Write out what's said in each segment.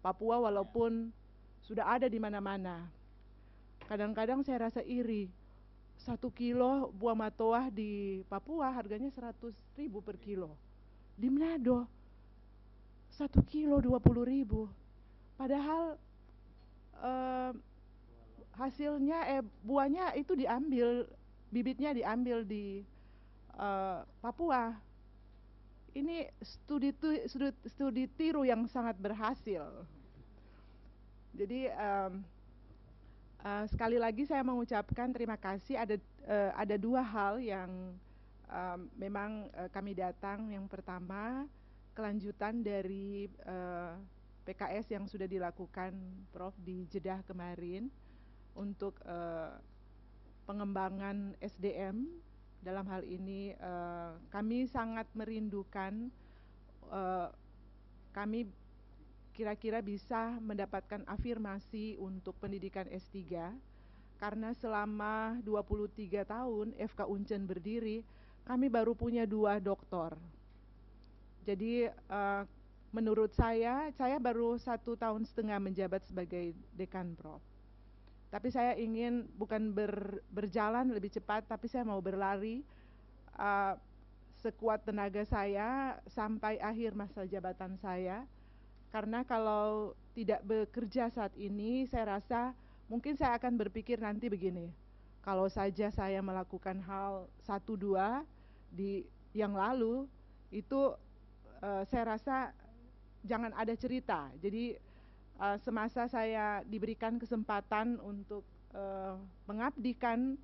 Papua walaupun sudah ada di mana-mana. Kadang-kadang saya rasa iri. 1 kilo buah matoa di Papua harganya 100.000 per kilo. Di Manado 1 kilo 20.000. Padahal eh, hasilnya buahnya itu diambil, bibitnya diambil di Papua. Ini studi tiru yang sangat berhasil. Jadi sekali lagi saya mengucapkan terima kasih. Ada dua hal yang memang kami datang. Yang pertama, kelanjutan dari PKS yang sudah dilakukan Prof di Jeddah kemarin untuk pengembangan SDM. Dalam hal ini kami sangat merindukan kami kira-kira bisa mendapatkan afirmasi untuk pendidikan S3, karena selama 23 tahun FK Uncen berdiri, kami baru punya 2 doktor. Jadi menurut saya baru 1,5 tahun menjabat sebagai dekan Prof. Tapi saya ingin bukan berjalan lebih cepat, tapi saya mau berlari sekuat tenaga saya sampai akhir masa jabatan saya. Karena kalau tidak bekerja saat ini, saya rasa mungkin saya akan berpikir nanti begini. Kalau saja saya melakukan hal 1-2 di yang lalu, itu saya rasa jangan ada cerita. Jadi semasa saya diberikan kesempatan untuk mengabdikan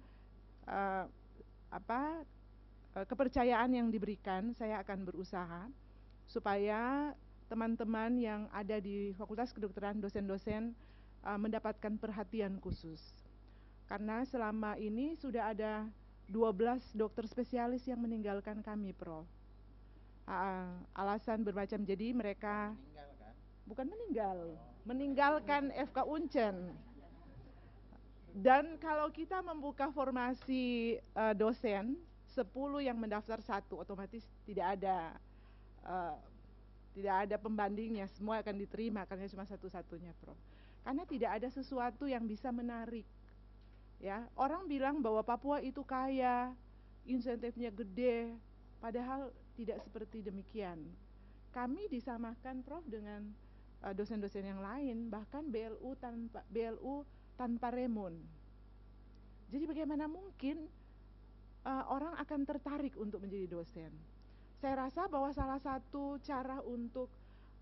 kepercayaan yang diberikan, saya akan berusaha supaya teman-teman yang ada di Fakultas Kedokteran, dosen-dosen mendapatkan perhatian khusus. Karena selama ini sudah ada 12 dokter spesialis yang meninggalkan kami, Prof. Alasan bermacam, jadi mereka bukan meninggal, meninggalkan FK Uncen. Dan kalau kita membuka formasi dosen, 10 yang mendaftar 1, otomatis tidak ada pembandingnya, semua akan diterima karena cuma satu-satunya, Prof. Karena tidak ada sesuatu yang bisa menarik. Ya, orang bilang bahwa Papua itu kaya, insentifnya gede, padahal tidak seperti demikian. Kami disamakan, Prof, dengan dosen-dosen yang lain, bahkan BLU tanpa remun. Jadi bagaimana mungkin orang akan tertarik untuk menjadi dosen? Saya rasa bahwa salah satu cara untuk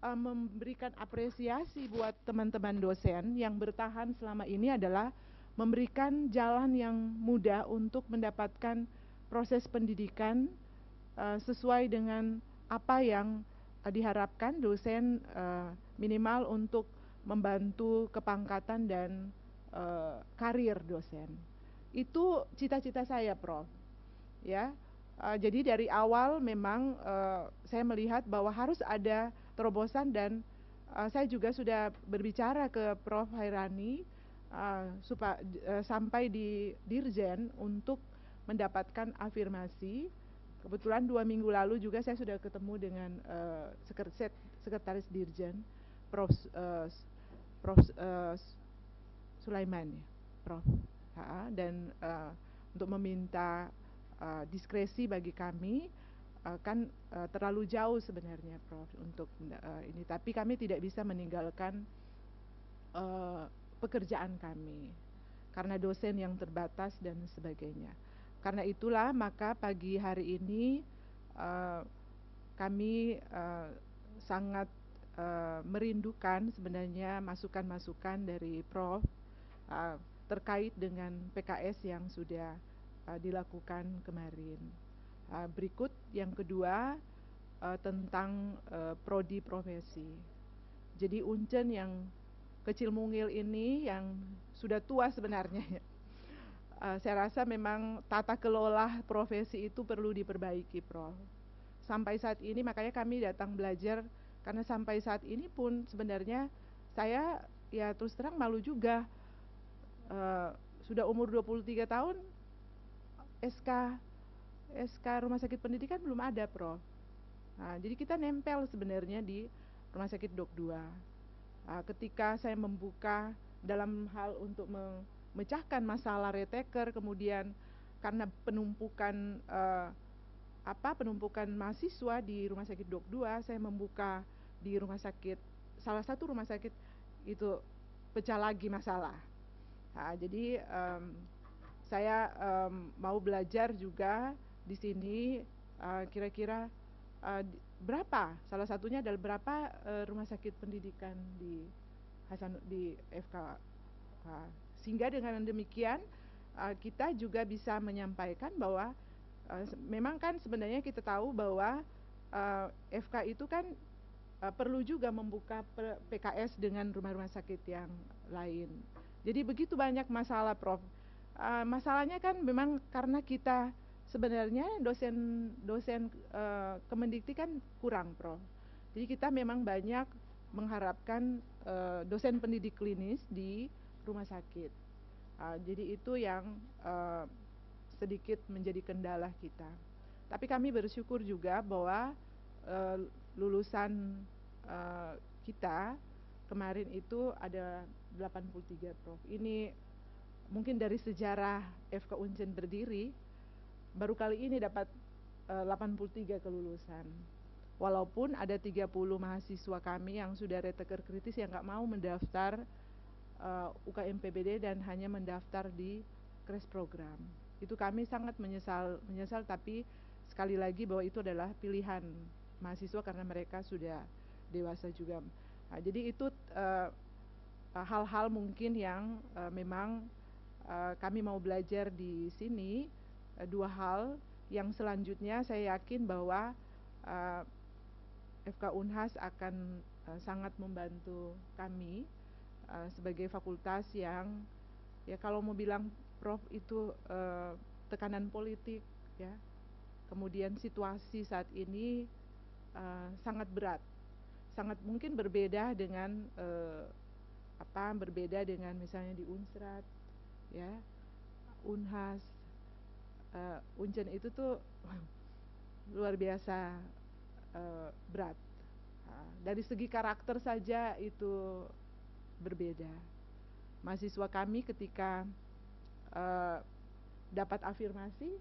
memberikan apresiasi buat teman-teman dosen yang bertahan selama ini adalah memberikan jalan yang mudah untuk mendapatkan proses pendidikan sesuai dengan apa yang diharapkan dosen, minimal untuk membantu kepangkatan dan karir dosen. Itu cita-cita saya, Prof. Ya, jadi dari awal memang saya melihat bahwa harus ada terobosan, dan saya juga sudah berbicara ke Prof Hairani sampai di Dirjen untuk mendapatkan afirmasi. Kebetulan 2 minggu lalu juga saya sudah ketemu dengan sekretaris Dirjen, Prof Sulaiman, ya, Prof. Dan untuk meminta diskresi bagi kami, kan terlalu jauh sebenarnya, Prof, untuk ini. Tapi kami tidak bisa meninggalkan pekerjaan kami karena dosen yang terbatas dan sebagainya. Karena itulah maka pagi hari ini kami sangat merindukan sebenarnya masukan-masukan dari Prof terkait dengan PKS yang sudah dilakukan kemarin. Berikut yang kedua tentang prodi profesi. Jadi Uncen yang kecil mungil ini yang sudah tua sebenarnya, saya rasa memang tata kelola profesi itu perlu diperbaiki, Prof. Sampai saat ini makanya kami datang belajar, karena sampai saat ini pun sebenarnya saya ya terus terang malu juga. Sudah umur 23 tahun, SK Rumah Sakit Pendidikan belum ada, Prof. Nah, jadi kita nempel sebenarnya di Rumah Sakit Dok 2. Ketika saya membuka dalam hal untuk memecahkan masalah retaker, kemudian karena penumpukan mahasiswa di Rumah Sakit Dok 2, saya membuka di salah satu rumah sakit itu pecah lagi masalah. Jadi saya mau belajar juga di sini, kira-kira berapa, salah satunya adalah berapa rumah sakit pendidikan di FK. Sehingga dengan demikian kita juga bisa menyampaikan bahwa memang kan sebenarnya kita tahu bahwa FK itu kan perlu juga membuka PKS dengan rumah-rumah sakit yang lain. Jadi begitu banyak masalah, Prof. Masalahnya kan memang karena kita sebenarnya dosen Kemendikti kan kurang, Prof. Jadi kita memang banyak mengharapkan dosen pendidik klinis di rumah sakit. Jadi itu yang sedikit menjadi kendala kita. Tapi kami bersyukur juga bahwa lulusan kita kemarin itu ada 83, Prof. Ini mungkin dari sejarah FK Unsur berdiri baru kali ini dapat 83 kelulusan. Walaupun ada 30 mahasiswa kami yang sudah retaker kritis yang nggak mau mendaftar UKM PBD dan hanya mendaftar di crash program. Itu kami sangat menyesal, tapi sekali lagi bahwa itu adalah pilihan mahasiswa karena mereka sudah dewasa juga. Jadi itu hal-hal mungkin yang memang kami mau belajar di sini. Dua hal yang selanjutnya saya yakin bahwa FK Unhas akan sangat membantu kami sebagai fakultas yang ya kalau mau bilang Prof itu tekanan politik ya, kemudian situasi saat ini sangat berat, sangat mungkin berbeda dengan misalnya di Unsrat ya, Unhas, Uncen itu tuh luar biasa berat. Dari segi karakter saja itu berbeda. Mahasiswa kami ketika dapat afirmasi,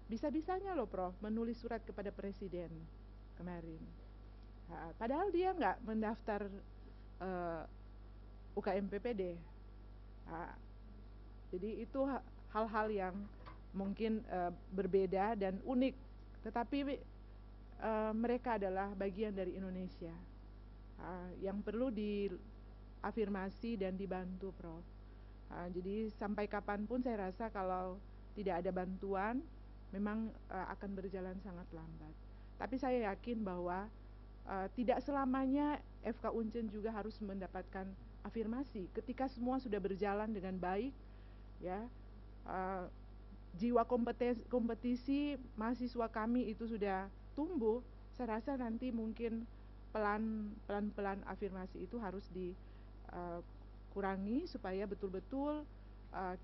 bisa-bisanya loh Prof menulis surat kepada Presiden kemarin. Padahal dia nggak mendaftar UKM PPD. Jadi itu hal-hal yang mungkin berbeda dan unik, tetapi mereka adalah bagian dari Indonesia yang perlu diafirmasi dan dibantu, Prof. Jadi sampai kapanpun saya rasa kalau tidak ada bantuan memang akan berjalan sangat lambat. Tapi saya yakin bahwa tidak selamanya FK Uncen juga harus mendapatkan afirmasi. Ketika semua sudah berjalan dengan baik, ya, jiwa kompetisi mahasiswa kami itu sudah tumbuh, saya rasa nanti mungkin pelan-pelan afirmasi itu harus dikurangi supaya betul-betul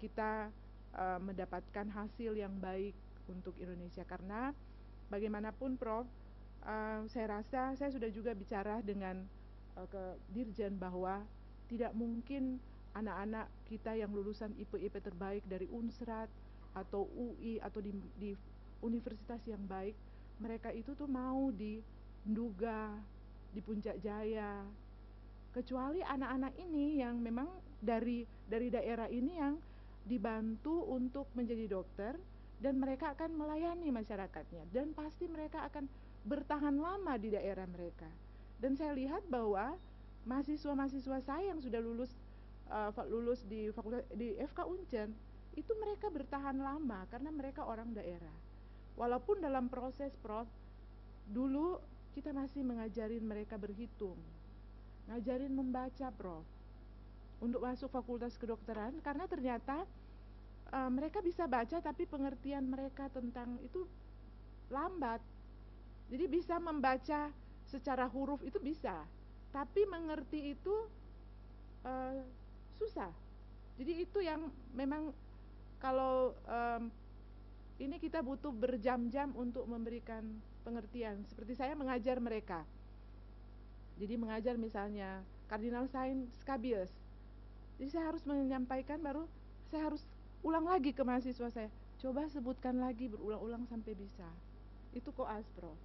kita mendapatkan hasil yang baik untuk Indonesia. Karena bagaimanapun Prof, saya rasa saya sudah juga bicara dengan ke Dirjen bahwa tidak mungkin anak-anak kita yang lulusan IP terbaik dari Unsrat atau UI atau di universitas yang baik, mereka itu tuh mau di Nduga, di Puncak Jaya. Kecuali anak-anak ini yang memang dari daerah ini yang dibantu untuk menjadi dokter dan mereka akan melayani masyarakatnya dan pasti mereka akan bertahan lama di daerah mereka. Dan saya lihat bahwa mahasiswa-mahasiswa saya yang sudah lulus di FK Uncen itu mereka bertahan lama karena mereka orang daerah. Walaupun dalam proses Prof, dulu kita masih mengajarin mereka berhitung, ngajarin membaca Prof, untuk masuk fakultas kedokteran karena ternyata mereka bisa baca tapi pengertian mereka tentang itu lambat. Jadi bisa membaca secara huruf itu bisa, tapi mengerti itu susah. Jadi itu yang memang kalau ini kita butuh berjam-jam untuk memberikan pengertian. Seperti saya mengajar mereka. Jadi mengajar misalnya Cardinal Sign Scabies. Jadi saya harus menyampaikan, baru saya harus ulang lagi ke mahasiswa saya. Coba sebutkan lagi berulang-ulang sampai bisa. Itu koas, Prof.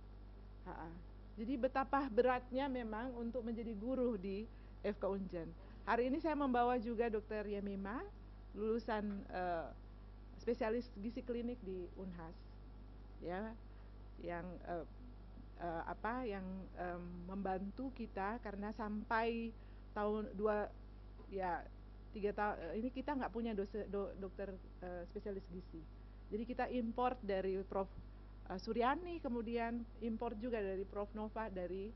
Jadi betapa beratnya memang untuk menjadi guru di FK Unjen. Hari ini saya membawa juga Dr. Yemima, lulusan spesialis gizi klinik di Unhas, ya, yang membantu kita karena sampai tahun 3 tahun ini kita nggak punya dokter spesialis gizi. Jadi kita import dari Prof. Suryani, kemudian import juga dari Prof. Nova dari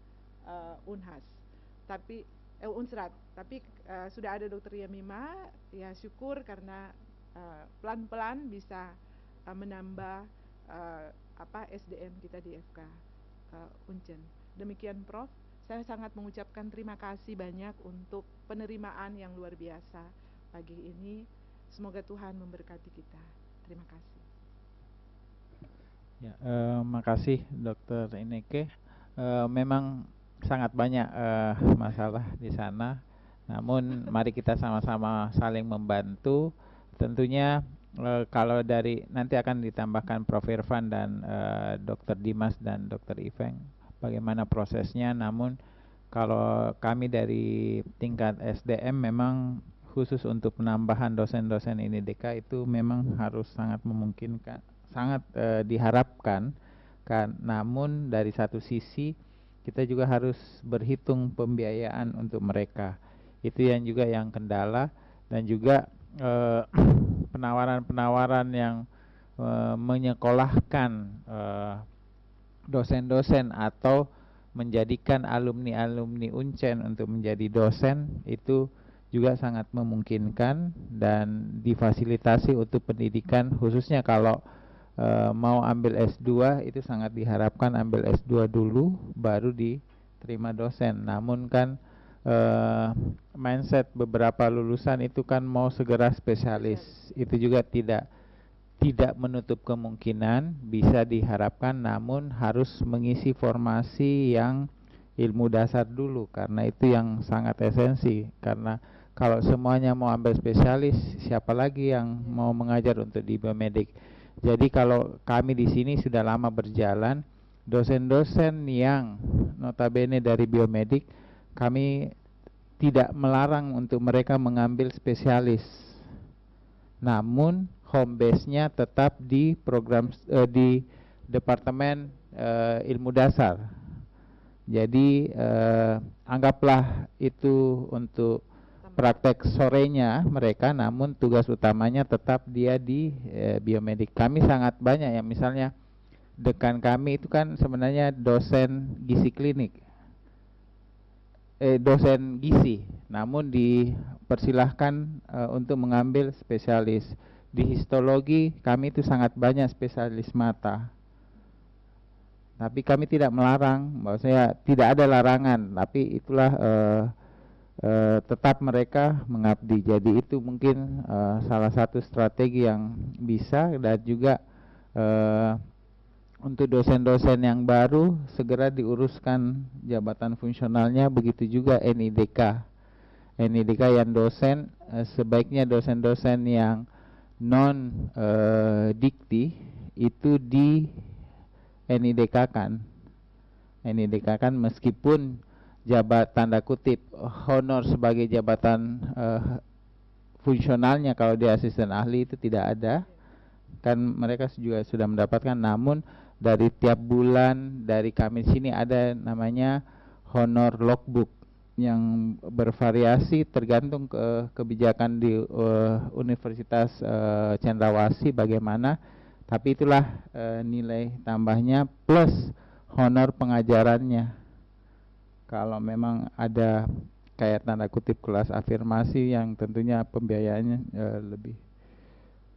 Unhas. Tapi Unsrat. Tapi sudah ada Dr. Yemima, ya syukur karena pelan-pelan bisa menambah SDM kita di FK Unjen. Demikian Prof. Saya sangat mengucapkan terima kasih banyak untuk penerimaan yang luar biasa pagi ini. Semoga Tuhan memberkati kita. Terima kasih. Ya, makasih Dokter Ineke. Memang sangat banyak masalah di sana. Namun mari kita sama-sama saling membantu. Tentunya kalau dari nanti akan ditambahkan Prof. Irfan dan Dr. Dimas dan Dr. Iveng bagaimana prosesnya. Namun kalau kami dari tingkat SDM memang khusus untuk penambahan dosen-dosen INIDK itu memang harus sangat memungkinkan, sangat diharapkan kan. Namun dari satu sisi kita juga harus berhitung pembiayaan untuk mereka. Itu yang juga yang kendala, dan juga penawaran-penawaran yang menyekolahkan dosen-dosen atau menjadikan alumni-alumni Uncen untuk menjadi dosen itu juga sangat memungkinkan dan difasilitasi untuk pendidikan, khususnya kalau mau ambil S2 itu sangat diharapkan ambil S2 dulu baru diterima dosen. Namun kan mindset beberapa lulusan itu kan mau segera spesialis. Itu juga tidak menutup kemungkinan bisa diharapkan, namun harus mengisi formasi yang ilmu dasar dulu karena itu yang sangat esensi. Karena kalau semuanya mau ambil spesialis, siapa lagi yang mau mengajar untuk di biomedik? Jadi kalau kami di sini sudah lama berjalan, dosen-dosen yang notabene dari biomedik, kami tidak melarang untuk mereka mengambil spesialis. Namun home base-nya tetap di program di Departemen Ilmu Dasar. Jadi anggaplah itu untuk praktek sorenya mereka, namun tugas utamanya tetap dia di biomedik. Kami sangat banyak ya, misalnya dekan kami itu kan sebenarnya dosen gizi klinik, dosen gizi, namun dipersilahkan untuk mengambil spesialis. Di histologi kami itu sangat banyak spesialis mata, tapi kami tidak melarang, maksudnya tidak ada larangan, tapi itulah tetap mereka mengabdi. Jadi itu mungkin salah satu strategi yang bisa. Dan juga untuk dosen-dosen yang baru segera diuruskan jabatan fungsionalnya, begitu juga NIDK. NIDK yang dosen sebaiknya dosen-dosen yang non dikti itu di NIDK kan. NIDK kan meskipun jabat tanda kutip honor sebagai jabatan fungsionalnya kalau di asisten ahli itu tidak ada. Kan mereka juga sudah mendapatkan, namun dari tiap bulan dari kami sini ada namanya honor logbook yang bervariasi tergantung kebijakan di Universitas Cendrawasih bagaimana, tapi itulah nilai tambahnya plus honor pengajarannya. Kalau memang ada kayak tanda kutip kelas afirmasi yang tentunya pembiayaannya lebih.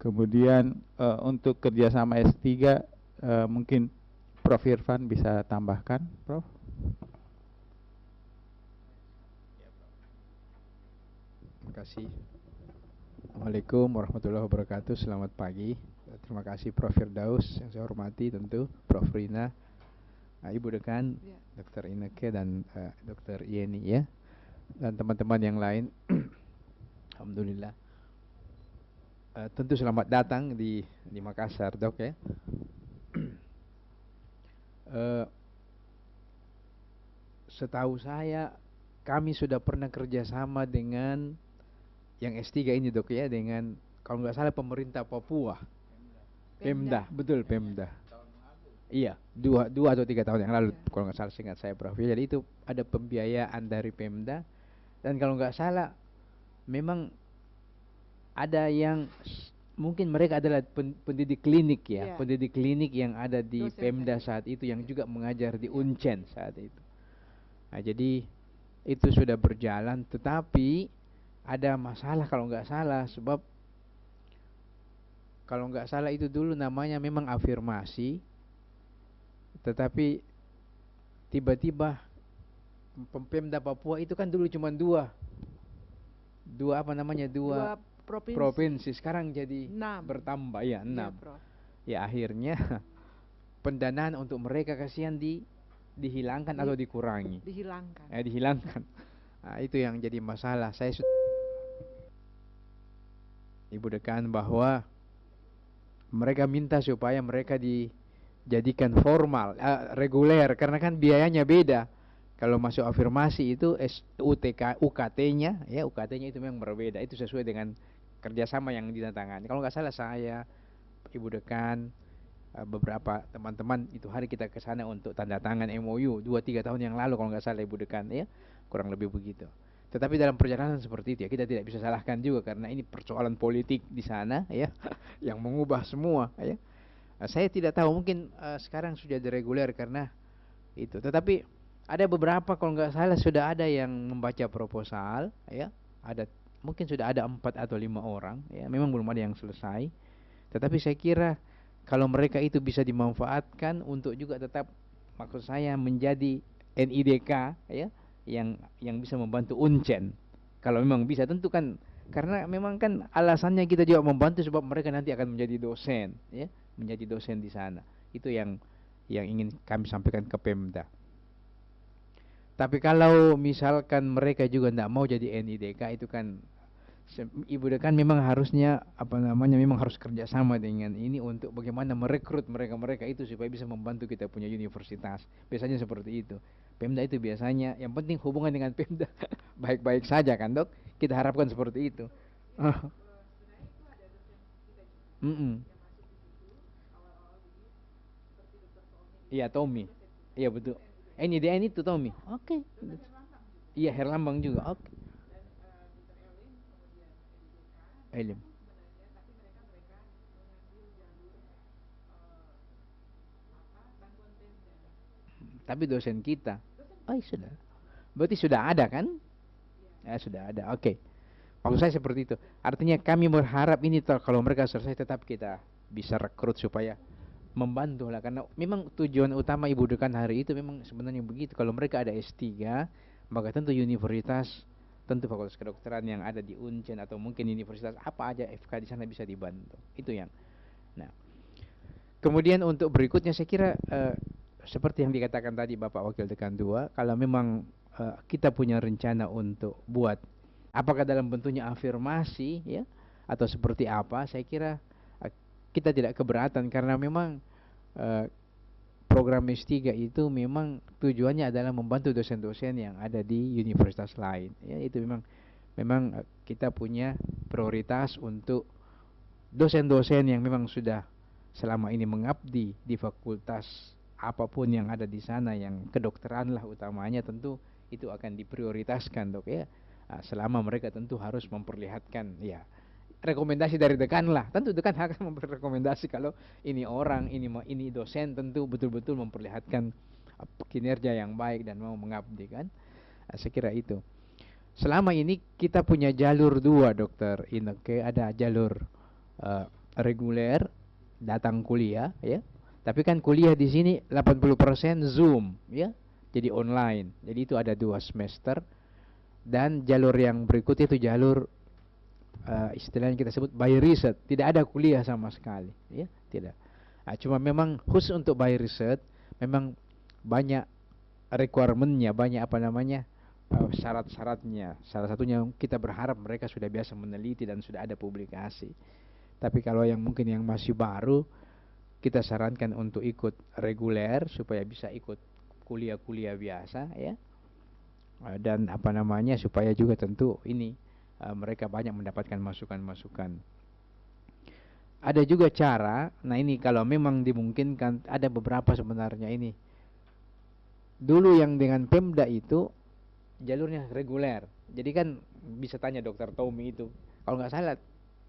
Kemudian untuk kerjasama S3 mungkin Prof. Irfan bisa tambahkan, Prof. Terima kasih. Assalamualaikum warahmatullahi wabarakatuh. Selamat pagi. Terima kasih Prof. Firdaus, yang saya hormati tentu Prof. Rina, Ibu Dekan, Dr. Ineke dan Dr. Yeni ya. dan teman-teman yang lain. Alhamdulillah. Tentu selamat datang di Makassar, Dok ya. Setahu saya kami sudah pernah kerjasama dengan yang S3 ini, Dok ya, dengan kalau nggak salah pemerintah Papua. Pemda, betul Pemda. Iya, dua atau 3 tahun yang lalu, kalau nggak salah, seingat saya, Prof. Jadi itu ada pembiayaan dari Pemda, dan kalau nggak salah memang ada yang mungkin mereka adalah pendidik klinik ya, pendidik klinik yang ada di Pemda saat itu, yang juga mengajar di Uncen saat itu. Nah, jadi itu sudah berjalan, tetapi ada masalah kalau nggak salah, sebab kalau nggak salah itu dulu namanya memang afirmasi, tetapi tiba-tiba Pemda Papua itu kan dulu cuma dua provinsi, sekarang jadi 6. bertambah ya 6. Ya akhirnya pendanaan untuk mereka kasihan dihilangkan atau dikurangi. Dihilangkan. Nah, itu yang jadi masalah. Saya Ibu Dekan bahwa mereka minta supaya mereka dijadikan formal, reguler, karena kan biayanya beda. Kalau masuk afirmasi itu UKT-nya itu memang berbeda. Itu sesuai dengan kerjasama yang ditandatangani. Kalau nggak salah saya, Ibu Dekan, beberapa teman-teman itu hari kita ke sana untuk tanda tangan MOU 2-3 tahun yang lalu kalau nggak salah, Ibu Dekan ya, kurang lebih begitu. Tetapi dalam perjalanan seperti itu ya, kita tidak bisa salahkan juga karena ini persoalan politik di sana ya yang mengubah semua ya. Saya tidak tahu, mungkin sekarang sudah direguler karena itu. Tetapi ada beberapa, kalau nggak salah sudah ada yang membaca proposal ya, mungkin sudah ada 4 atau 5 orang ya, memang belum ada yang selesai. Tetapi saya kira kalau mereka itu bisa dimanfaatkan untuk juga tetap, maksud saya, menjadi NIDK ya, yang bisa membantu Uncen. Kalau memang bisa, tentu kan, karena memang kan alasannya kita juga membantu sebab mereka nanti akan menjadi dosen ya, menjadi dosen di sana. Itu yang ingin kami sampaikan ke Pemda. Tapi kalau misalkan mereka juga tidak mau jadi NIDK, itu kan Ibu Dekan memang harusnya memang harus kerjasama dengan ini untuk bagaimana merekrut mereka itu supaya bisa membantu kita punya universitas. Biasanya seperti itu. Pemda itu biasanya yang penting hubungan dengan Pemda baik-baik saja kan, Dok? Kita harapkan seperti itu. Iya, Tommy. Iya betul. NIDN itu Tommy. Oke. Iya, Herlambang juga. Oke. Elim. Tapi dosen kita. Oh, sudah. Berarti sudah ada kan? Ya, sudah ada. Oke. Maksud saya seperti itu. Artinya kami berharap ini kalau mereka selesai tetap kita bisa rekrut supaya membantu lah, karena memang tujuan utama Ibu Dekan hari itu memang sebenarnya begitu. Kalau mereka ada S3, maka tentu universitas, tentu fakultas kedokteran yang ada di Uncen atau mungkin universitas apa aja FK di sana bisa dibantu. Itu yang. Nah, kemudian untuk berikutnya saya kira seperti yang dikatakan tadi Bapak Wakil Dekan 2, kalau memang kita punya rencana untuk buat apakah dalam bentuknya afirmasi ya atau seperti apa, saya kira kita tidak keberatan, karena memang program S3 itu memang tujuannya adalah membantu dosen-dosen yang ada di universitas lain ya. Itu memang kita punya prioritas untuk dosen-dosen yang memang sudah selama ini mengabdi di fakultas apapun yang ada di sana, yang kedokteran lah utamanya, tentu itu akan diprioritaskan, Dok ya. Selama mereka tentu harus memperlihatkan ya rekomendasi dari dekan lah. Tentu dekan akan memperrekomendasi kalau ini orang, ini dosen, tentu betul-betul memperlihatkan kinerja yang baik dan mau mengabdi kan. Saya kira itu. Selama ini kita punya jalur 2, Dokter Inneke. Ada jalur reguler, datang kuliah ya. Tapi kan kuliah di sini 80% Zoom ya. Jadi online. Jadi itu ada 2 semester. Dan jalur yang berikutnya itu jalur istilahnya kita sebut by research, tidak ada kuliah sama sekali ya, tidak. Cuma memang khusus untuk by research memang banyak requirementnya, banyak syarat-syaratnya. Salah satunya kita berharap mereka sudah biasa meneliti dan sudah ada publikasi. Tapi kalau yang mungkin yang masih baru, kita sarankan untuk ikut reguler supaya bisa ikut kuliah-kuliah biasa ya. Dan apa namanya, supaya juga tentu ini mereka banyak mendapatkan masukan-masukan. Ada juga cara, nah ini kalau memang dimungkinkan, ada beberapa sebenarnya ini. Dulu yang dengan Pemda itu jalurnya reguler. Jadi kan bisa tanya Dokter Tommy itu, kalau nggak salah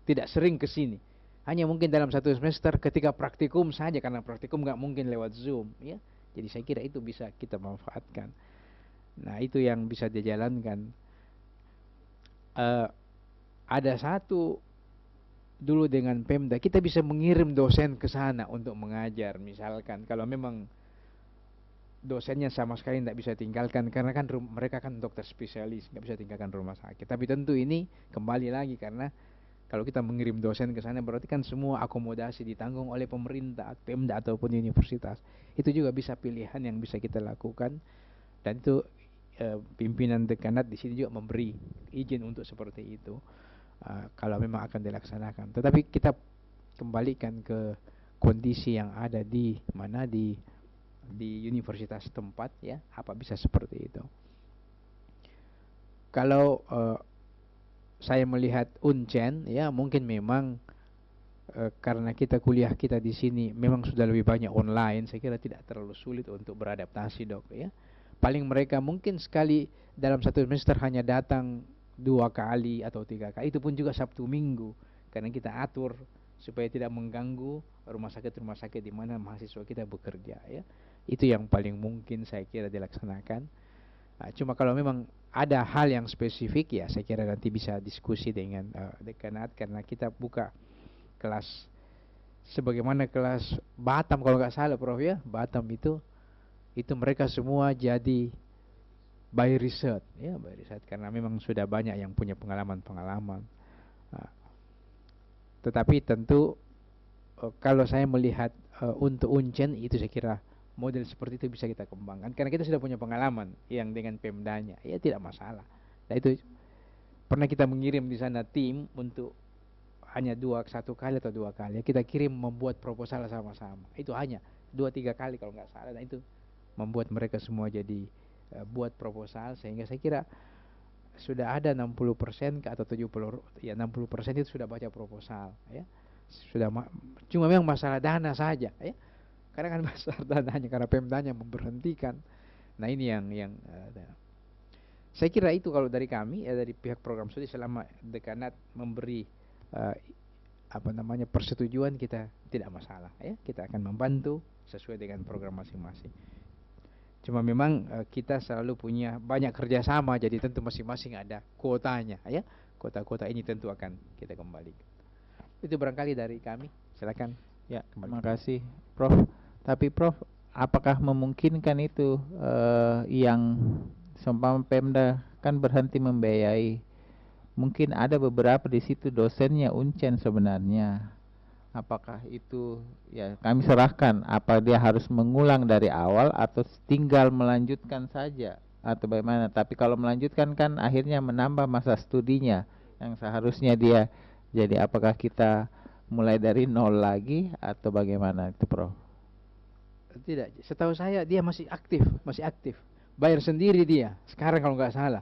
tidak sering ke sini. Hanya mungkin dalam satu semester ketika praktikum saja, karena praktikum nggak mungkin lewat Zoom ya. Jadi saya kira itu bisa kita manfaatkan. Nah itu yang bisa dijalankan. Ada satu dulu dengan Pemda, kita bisa mengirim dosen ke sana untuk mengajar. Misalkan kalau memang dosennya sama sekali tidak bisa tinggalkan, karena kan mereka kan dokter spesialis, nggak bisa tinggalkan rumah sakit. Tapi tentu ini kembali lagi, karena kalau kita mengirim dosen ke sana berarti kan semua akomodasi ditanggung oleh pemerintah, Pemda ataupun universitas. Itu juga bisa pilihan yang bisa kita lakukan, dan itu pimpinan dekanat di sini juga memberi izin untuk seperti itu. Kalau memang akan dilaksanakan. Tetapi kita kembalikan ke kondisi yang ada di mana, di universitas tempat ya, apa bisa seperti itu. Kalau saya melihat Uncen ya, mungkin memang karena kuliah kita di sini memang sudah lebih banyak online, saya kira tidak terlalu sulit untuk beradaptasi dok ya. Paling mereka mungkin sekali dalam satu semester hanya datang 2 kali atau 3 kali, itu pun juga Sabtu Minggu, karena kita atur supaya tidak mengganggu rumah sakit di mana mahasiswa kita bekerja ya. Itu yang paling mungkin saya kira dilaksanakan. Cuma kalau memang ada hal yang spesifik ya, saya kira nanti bisa diskusi dengan dekanat, karena kita buka kelas sebagaimana kelas Batam kalau nggak salah Prof ya. Batam itu mereka semua jadi by riset ya, by riset, karena memang sudah banyak yang punya pengalaman. Tetapi tentu kalau saya melihat untuk Uncen itu, saya kira model seperti itu bisa kita kembangkan, karena kita sudah punya pengalaman yang dengan Pemdanya ya, tidak masalah. Nah itu pernah kita mengirim di sana tim untuk hanya 1 kali atau 2 kali, kita kirim membuat proposal sama-sama. Itu hanya 2-3 kali kalau nggak salah. Nah itu membuat mereka semua jadi buat proposal, sehingga saya kira sudah ada 60% atau 70 ya, 60% itu sudah baca proposal ya. Sudah cuma memang masalah dana saja ya. Karena kan masalah dananya, karena Pemdanya memberhentikan. Nah ini yang saya kira itu kalau dari kami ya, dari pihak program studi, selama dekanat memberi persetujuan, kita tidak masalah ya. Kita akan membantu sesuai dengan program masing-masing. Cuma memang kita selalu punya banyak kerjasama, jadi tentu masing-masing ada kuotanya ya. Kuota-kuota ini tentu akan kita kembalikan. Itu barangkali dari kami. Silakan. Ya, terima kasih Prof. Tapi Prof, apakah memungkinkan itu yang seumpama Pemda kan berhenti membiayai, mungkin ada beberapa di situ dosennya Uncen sebenarnya. Apakah itu ya kami serahkan, apa dia harus mengulang dari awal atau tinggal melanjutkan saja atau bagaimana? Tapi kalau melanjutkan kan akhirnya menambah masa studinya yang seharusnya dia. Jadi apakah kita mulai dari nol lagi atau bagaimana itu Prof? Tidak, setahu saya dia masih aktif. Bayar sendiri dia sekarang kalau nggak salah.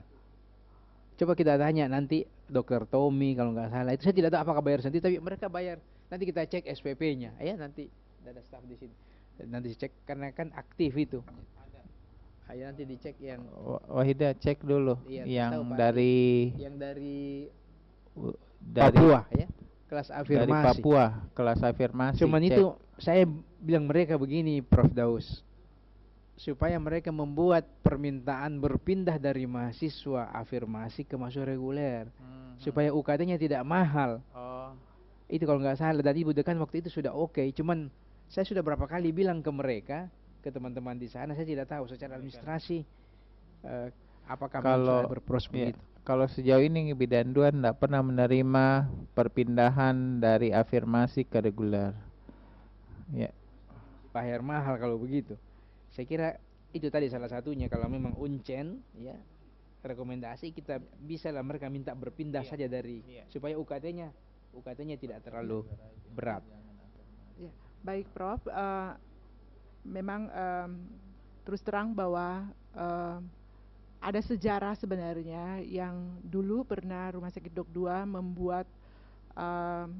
Coba kita tanya nanti Dokter Tommy kalau nggak salah. Itu saya tidak tahu apakah bayar sendiri, tapi mereka bayar. Nanti kita cek SPP-nya ya, nanti ada staf di sini. Nanti cek karena kan aktif itu. Ayo nanti dicek yang Wahida cek dulu iya, yang dari Papua ya, kelas afirmasi. Dari Papua, kelas afirmasi. Cuman cek. Itu saya bilang mereka begini Prof Daus, supaya mereka membuat permintaan berpindah dari mahasiswa afirmasi ke mahasiswa reguler, supaya UKT-nya tidak mahal. Itu kalau nggak salah, dan Ibu Dekan waktu itu sudah oke. Cuman saya sudah berapa kali bilang ke mereka, ke teman-teman di sana, saya tidak tahu secara administrasi apakah kalau berprospek begitu. Kalau sejauh ini Bidanduan tidak pernah menerima perpindahan dari afirmasi ke reguler. Ya. Bayar mahal kalau begitu. Saya kira itu tadi salah satunya, kalau memang Uncen ya rekomendasi, kita bisa lah mereka minta berpindah Iya. saja dari Iya. supaya UKT-nya tidak terlalu berat. Ya, baik Prof. Memang terus terang bahwa ada sejarah sebenarnya yang dulu pernah Rumah Sakit Dok 2 membuat em,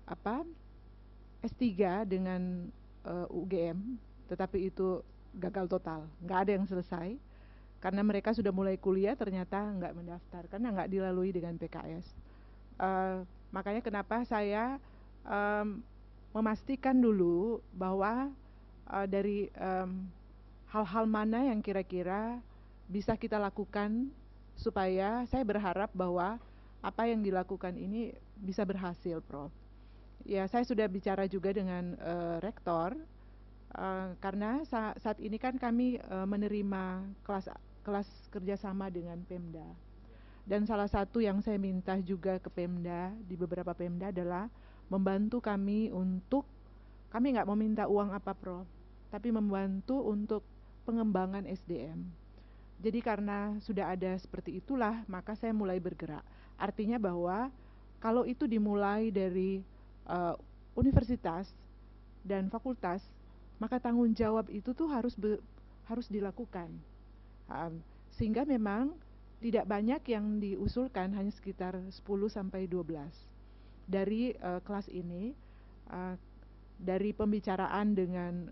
apa S3 dengan UGM, tetapi itu gagal total, nggak ada yang selesai karena mereka sudah mulai kuliah ternyata nggak mendaftar karena nggak dilalui dengan PKS. Makanya kenapa saya memastikan dulu bahwa dari hal-hal mana yang kira-kira bisa kita lakukan supaya saya berharap bahwa apa yang dilakukan ini bisa berhasil, Prof. Ya, saya sudah bicara juga dengan rektor karena saat ini kan kami menerima kelas kerjasama dengan Pemda. Dan salah satu yang saya minta juga ke Pemda, di beberapa Pemda adalah membantu kami untuk, kami nggak meminta uang apa Prof, tapi membantu untuk pengembangan SDM. Jadi karena sudah ada seperti itulah, maka saya mulai bergerak. Artinya bahwa kalau itu dimulai dari universitas dan fakultas, maka tanggung jawab itu tuh harus dilakukan. Sehingga memang tidak banyak yang diusulkan, hanya sekitar 10 sampai 12 dari kelas ini, dari pembicaraan dengan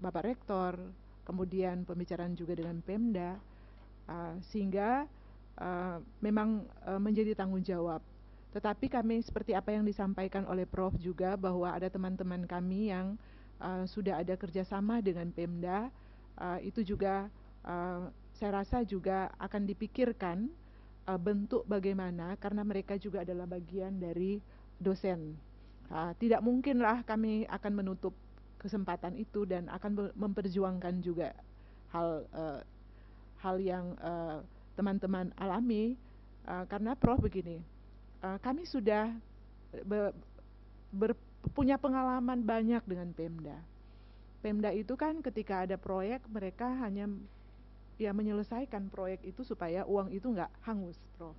Bapak Rektor, kemudian pembicaraan juga dengan Pemda, sehingga memang menjadi tanggung jawab. Tetapi kami seperti apa yang disampaikan oleh Prof juga, bahwa ada teman-teman kami yang sudah ada kerjasama dengan Pemda, itu juga saya rasa juga akan dipikirkan bentuk bagaimana, karena mereka juga adalah bagian dari dosen. Tidak mungkinlah kami akan menutup kesempatan itu dan akan memperjuangkan juga hal yang teman-teman alami, karena Prof begini, kami sudah punya pengalaman banyak dengan Pemda. Pemda itu kan ketika ada proyek mereka hanya ya menyelesaikan proyek itu supaya uang itu nggak hangus, Prof.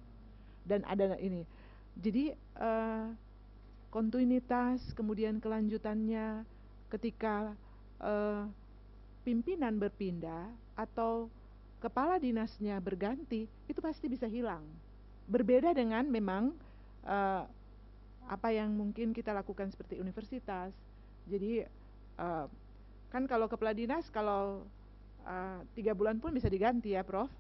Dan ada ini, jadi kontinuitas kemudian kelanjutannya ketika pimpinan berpindah atau kepala dinasnya berganti, itu pasti bisa hilang. Berbeda dengan memang apa yang mungkin kita lakukan seperti universitas. Jadi kan kalau kepala dinas kalau 3 bulan pun bisa diganti ya Prof.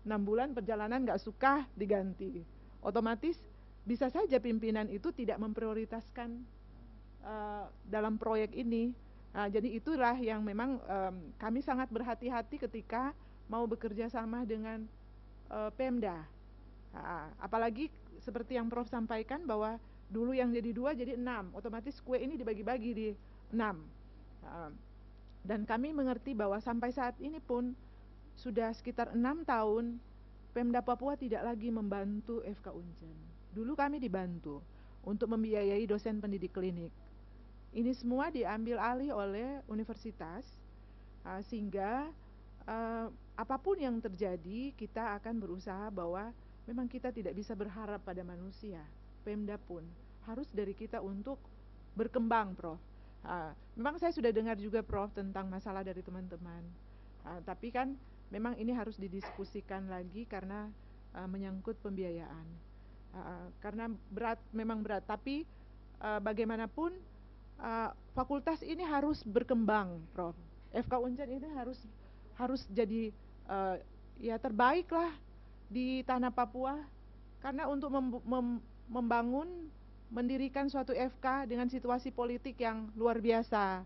6 bulan perjalanan nggak suka diganti, otomatis bisa saja pimpinan itu tidak memprioritaskan dalam proyek ini. Jadi itulah yang memang kami sangat berhati-hati ketika mau bekerja sama dengan Pemda. Apalagi seperti yang Prof sampaikan bahwa dulu yang jadi 2 jadi 6, otomatis kue ini dibagi-bagi di 6. Dan kami mengerti bahwa sampai saat ini pun sudah sekitar 6 tahun Pemda Papua tidak lagi membantu FK Unjen. Dulu kami dibantu untuk membiayai dosen pendidik klinik. Ini semua diambil alih oleh universitas, sehingga apapun yang terjadi kita akan berusaha bahwa memang kita tidak bisa berharap pada manusia. Pemda pun harus dari kita untuk berkembang, Prof. Memang saya sudah dengar juga Prof tentang masalah dari teman-teman, tapi kan memang ini harus didiskusikan lagi karena menyangkut pembiayaan, karena memang berat, tapi bagaimanapun fakultas ini harus berkembang, Prof. FK Unjen ini harus jadi ya terbaik lah di tanah Papua, karena untuk membangun mendirikan suatu FK dengan situasi politik yang luar biasa,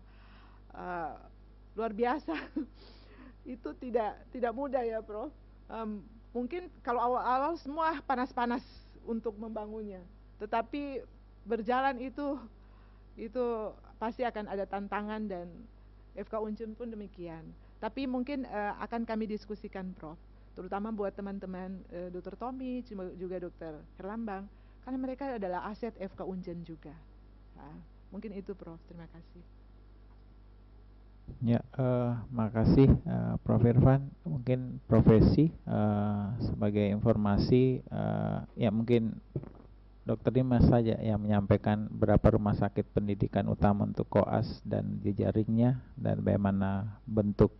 itu tidak mudah ya Prof. Mungkin kalau awal-awal semua panas-panas untuk membangunnya, tetapi berjalan itu pasti akan ada tantangan, dan FK Unjen pun demikian. Tapi mungkin akan kami diskusikan Prof, terutama buat teman-teman Dr. Tommy juga Dr. Herlambang, karena mereka adalah aset FK Unjen juga. Mungkin itu Prof, terima kasih. Ya, makasih Prof. Irfan. Mungkin profesi sebagai informasi, ya mungkin Dokter Dimas saja yang menyampaikan berapa rumah sakit pendidikan utama untuk koas dan jejaringnya dan bagaimana bentuk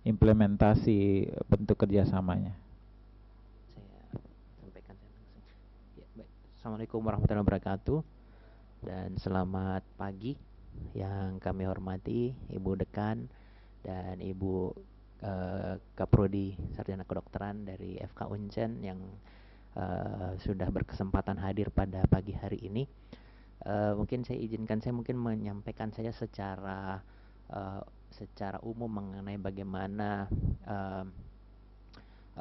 implementasi bentuk kerjasamanya. Saya sampaikan saya langsung. Ya, baik. Assalamualaikum warahmatullahi wabarakatuh dan selamat pagi yang kami hormati Ibu Dekan dan Ibu Kaprodi Sarjana Kedokteran dari FK Uncen yang sudah berkesempatan hadir pada pagi hari ini. Mungkin saya mungkin menyampaikan saja secara umum mengenai bagaimana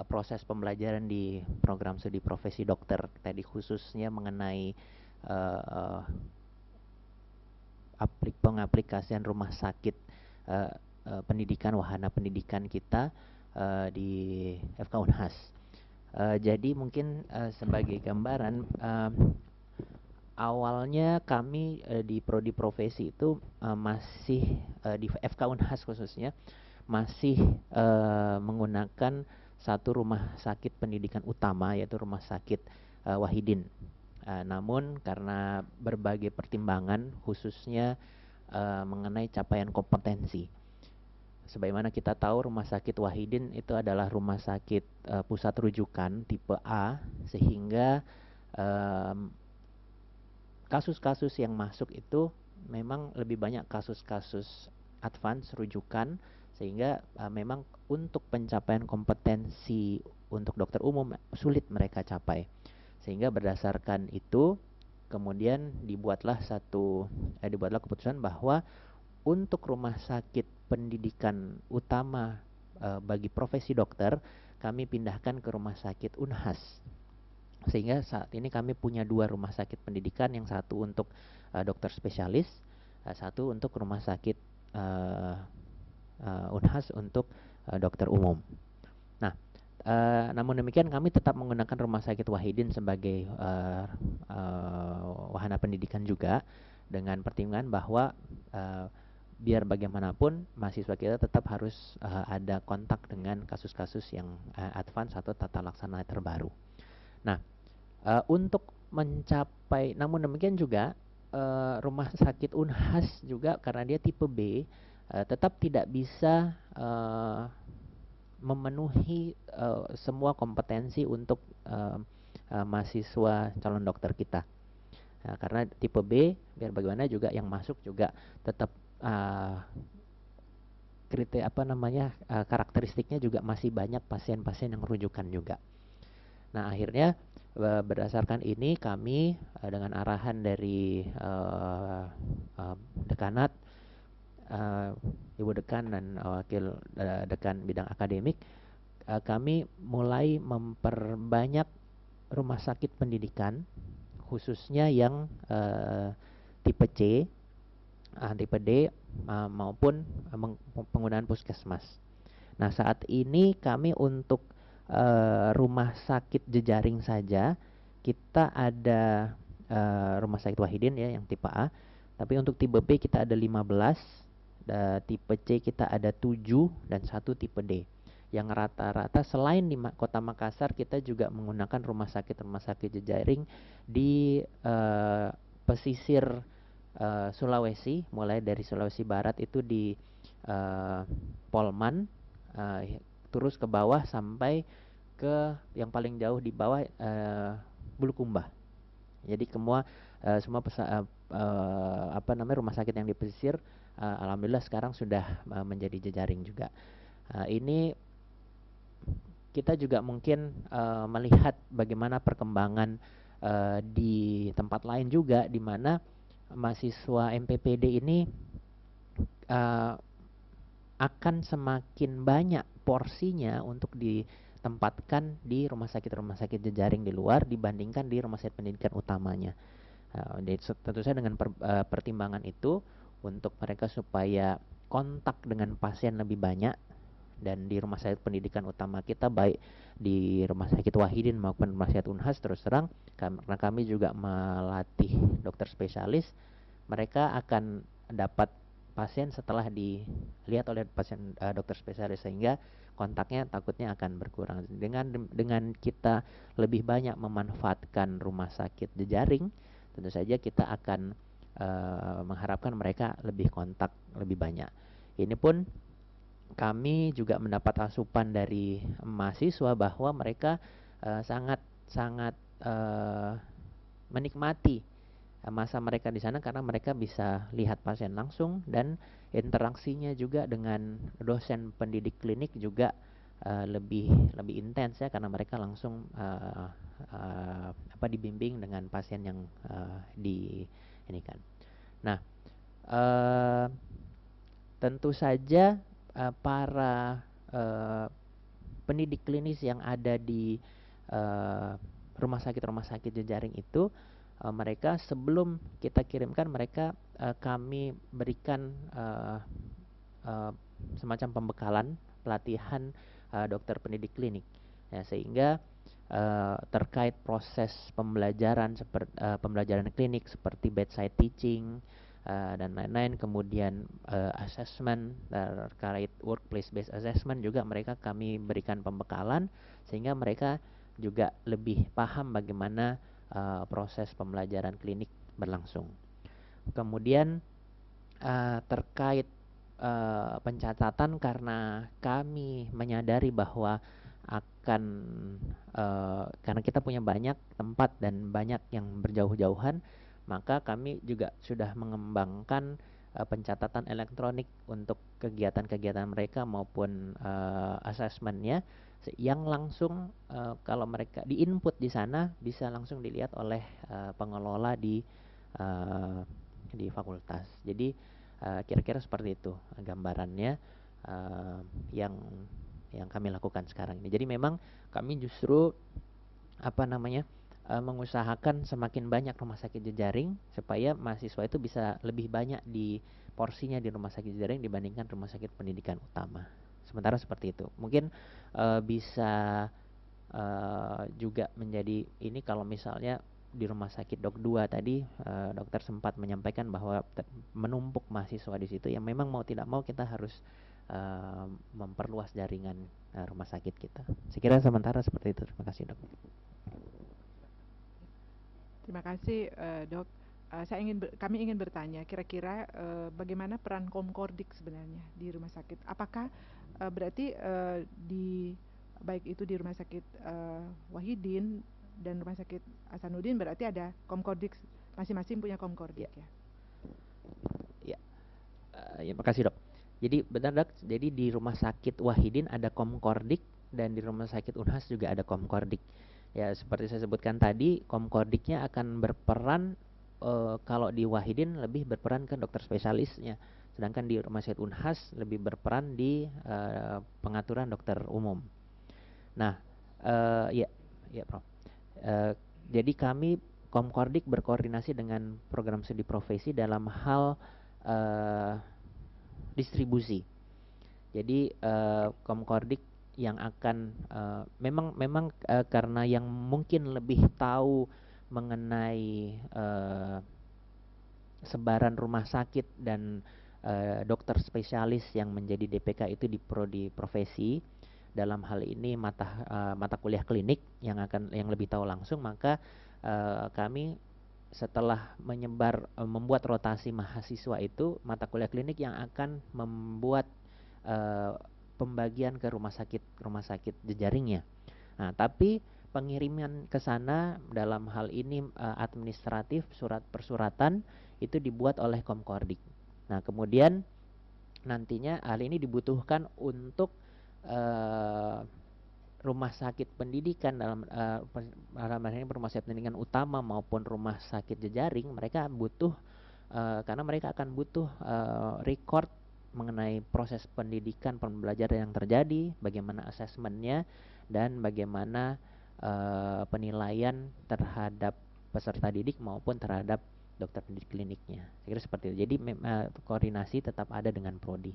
proses pembelajaran di program studi profesi dokter tadi, khususnya mengenai pengaplikasian rumah sakit pendidikan, wahana pendidikan kita di FK Unhas. Jadi mungkin sebagai gambaran, awalnya kami di prodi profesi itu masih di FK Unhas khususnya masih menggunakan satu rumah sakit pendidikan utama, yaitu Rumah Sakit Wahidin. Namun karena berbagai pertimbangan, khususnya mengenai capaian kompetensi, sebagaimana kita tahu Rumah Sakit Wahidin itu adalah rumah sakit pusat rujukan tipe A, sehingga kasus-kasus yang masuk itu memang lebih banyak kasus-kasus advance rujukan, sehingga memang untuk pencapaian kompetensi untuk dokter umum sulit mereka capai. Sehingga berdasarkan itu kemudian dibuatlah keputusan bahwa untuk rumah sakit pendidikan utama bagi profesi dokter kami pindahkan ke Rumah Sakit Unhas. Sehingga saat ini kami punya 2 rumah sakit pendidikan, yang satu untuk dokter spesialis, satu untuk Rumah Sakit Unhas untuk dokter umum. Nah, namun demikian kami tetap menggunakan Rumah Sakit Wahidin sebagai wahana pendidikan juga, dengan pertimbangan bahwa biar bagaimanapun mahasiswa kita tetap harus ada kontak dengan kasus-kasus yang advance atau tata laksana terbaru. Nah, untuk mencapai, namun demikian juga Rumah Sakit Unhas juga karena dia tipe B tetap tidak bisa memenuhi semua kompetensi untuk mahasiswa calon dokter kita. Nah, karena tipe B, biar bagaimana juga yang masuk juga tetap karakteristiknya juga masih banyak pasien-pasien yang rujukan juga. Nah, akhirnya berdasarkan ini kami dengan arahan dari dekanat, Ibu Dekan dan Wakil Dekan bidang akademik, kami mulai memperbanyak rumah sakit pendidikan, khususnya yang tipe C, tipe D maupun penggunaan puskesmas. Nah, saat ini kami untuk rumah sakit jejaring saja kita ada Rumah Sakit Wahidin ya yang tipe A, tapi untuk tipe B kita ada 15, tipe C kita ada 7 dan 1 tipe D. Yang rata-rata selain di Kota Makassar, kita juga menggunakan rumah sakit jejaring di pesisir Sulawesi, mulai dari Sulawesi Barat itu di Polman, terus ke bawah sampai ke yang paling jauh di bawah Bulukumba. Jadi semua rumah sakit yang di pesisir alhamdulillah sekarang sudah menjadi jejaring juga. Ini kita juga mungkin melihat bagaimana perkembangan di tempat lain juga, di mana mahasiswa MPPD ini akan semakin banyak porsinya untuk ditempatkan di rumah sakit jejaring di luar dibandingkan di rumah sakit pendidikan utamanya. Tentu saja dengan pertimbangan itu, untuk mereka supaya kontak dengan pasien lebih banyak, dan di rumah sakit pendidikan utama kita baik di Rumah Sakit Wahidin maupun Rumah Sakit Unhas, terus terang karena kami juga melatih dokter spesialis, mereka akan dapat pasien setelah dilihat oleh pasien dokter spesialis, sehingga kontaknya takutnya akan berkurang. Dengan kita lebih banyak memanfaatkan rumah sakit jejaring, tentu saja kita akan mengharapkan mereka lebih kontak lebih banyak. Ini pun kami juga mendapat asupan dari mahasiswa bahwa mereka sangat menikmati masa mereka di sana karena mereka bisa lihat pasien langsung, dan interaksinya juga dengan dosen pendidik klinik juga lebih intens ya, karena mereka langsung dibimbing dengan pasien yang ini kan. Nah, tentu saja para pendidik klinis yang ada di rumah sakit jejaring itu, mereka sebelum kita kirimkan mereka, kami berikan semacam pembekalan pelatihan dokter pendidik klinik ya, sehingga terkait proses pembelajaran pembelajaran klinik seperti bedside teaching dan lain-lain, kemudian assessment terkait workplace based assessment juga kami berikan pembekalan, sehingga mereka juga lebih paham bagaimana proses pembelajaran klinik berlangsung. Kemudian terkait pencatatan, karena kami menyadari bahwa karena kita punya banyak tempat dan banyak yang berjauh-jauhan, maka kami juga sudah mengembangkan pencatatan elektronik untuk kegiatan-kegiatan mereka maupun asesmennya, yang langsung kalau mereka di-input di sana bisa langsung dilihat oleh pengelola di fakultas. Jadi kira-kira seperti itu gambarannya yang kami lakukan sekarang ini. Jadi memang kami justru mengusahakan semakin banyak rumah sakit jejaring supaya mahasiswa itu bisa lebih banyak di porsinya di rumah sakit jejaring dibandingkan rumah sakit pendidikan utama. Sementara seperti itu. Mungkin bisa juga menjadi ini kalau misalnya di rumah sakit Dok 2 tadi dokter sempat menyampaikan bahwa menumpuk mahasiswa di situ, yang memang mau tidak mau kita harus memperluas jaringan rumah sakit kita. Sekira sementara seperti itu. Terima kasih, Dok. Terima kasih, Dok. Kami ingin bertanya, kira-kira bagaimana peran Komkordik sebenarnya di rumah sakit? Apakah berarti baik itu di rumah sakit Wahidin dan rumah sakit Hasanuddin berarti ada Komkordik, masing-masing punya Komkordik ya? Ya, makasih, Dok. Jadi benar, Dok. Jadi di rumah sakit Wahidin ada Komkordik dan di rumah sakit Unhas juga ada Komkordik. Ya, seperti saya sebutkan tadi, Komkordiknya akan berperan kalau di Wahidin lebih berperan ke dokter spesialisnya, sedangkan di rumah sakit Unhas lebih berperan di pengaturan dokter umum. Nah, ya, Prof. Jadi kami Komkordik berkoordinasi dengan program studi profesi dalam hal distribusi. Jadi Komkordik yang akan memang karena yang mungkin lebih tahu mengenai sebaran rumah sakit dan dokter spesialis yang menjadi DPK itu di prodi profesi, dalam hal ini mata kuliah klinik yang lebih tahu langsung, maka kami setelah membuat rotasi mahasiswa itu, mata kuliah klinik yang akan membuat pembagian ke rumah sakit jejaringnya. Nah, tapi pengiriman ke sana dalam hal ini administratif, surat persuratan itu dibuat oleh Komkordik. Nah, kemudian nantinya hal ini dibutuhkan untuk rumah sakit pendidikan dalam ini rumah sakit pendidikan utama maupun rumah sakit jejaring, mereka butuh karena mereka akan butuh record mengenai proses pendidikan pembelajaran yang terjadi, bagaimana asesmennya, dan bagaimana penilaian terhadap peserta didik maupun terhadap dokter pendidik kliniknya. Saya kira seperti itu. Jadi koordinasi tetap ada dengan prodi.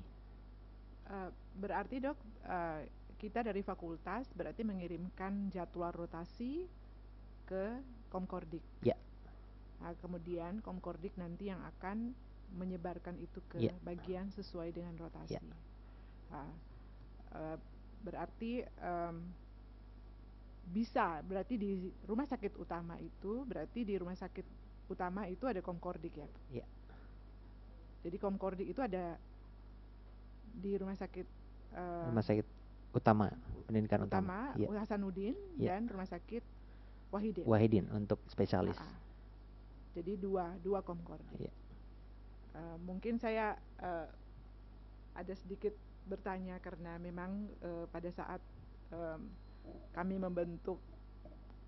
Berarti, Dok, kita dari fakultas berarti mengirimkan jadwal rotasi ke Komkordik. Ya. Nah, kemudian Komkordik nanti yang akan menyebarkan itu ke Iya. bagian sesuai dengan rotasi. Iya. Nah, berarti bisa, berarti di rumah sakit utama itu, berarti di rumah sakit utama itu ada komkordik ya? Iya. Jadi komkordik itu ada di rumah sakit Rumah sakit utama, pendidikan utama Iya. Hasanuddin Iya. dan rumah sakit Wahidin. Wahidin untuk spesialis. Jadi dua komkordik. Iya. Mungkin saya ada sedikit bertanya karena memang pada saat kami membentuk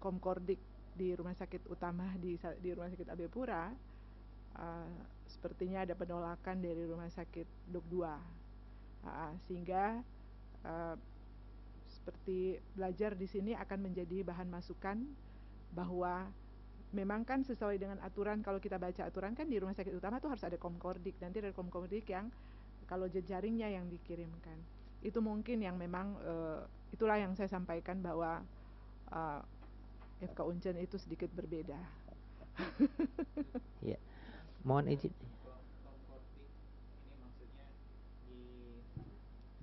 komkordik di rumah sakit utama di rumah sakit AB Pura, sepertinya ada penolakan dari rumah sakit Dok 2, sehingga seperti belajar di sini akan menjadi bahan masukan bahwa memang kan sesuai dengan aturan, kalau kita baca aturan kan di rumah sakit utama tuh harus ada komkordik, nanti ada komkordik yang kalau jejaringnya yang dikirimkan. Itu mungkin yang memang itulah yang saya sampaikan bahwa FK Uncen itu sedikit berbeda. Iya. Mohon izin.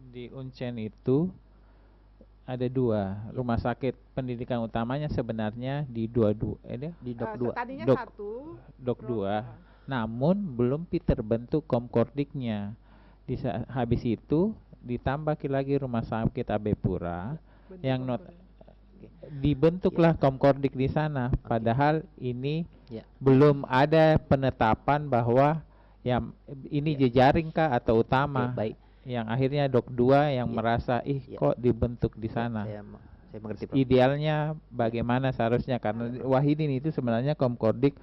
Di Uncen itu ada dua rumah sakit pendidikan utamanya sebenarnya di Di Dok 2. Tadinya Dok- satu, Dok Prof. 2, namun belum terbentuk komkordiknya. Habis itu ditambah lagi rumah sakit AB Pura bentuk yang komkordik. dibentuklah komkordik di sana. Padahal ini Ya. belum ada penetapan bahwa yang ini jejaring kah atau utama. Oke, baik. Yang akhirnya Dok 2 yang Ya. merasa Ya. kok dibentuk di Ya, sana. saya mengerti, Prof. Idealnya bagaimana seharusnya, karena Wahidin itu sebenarnya komkordik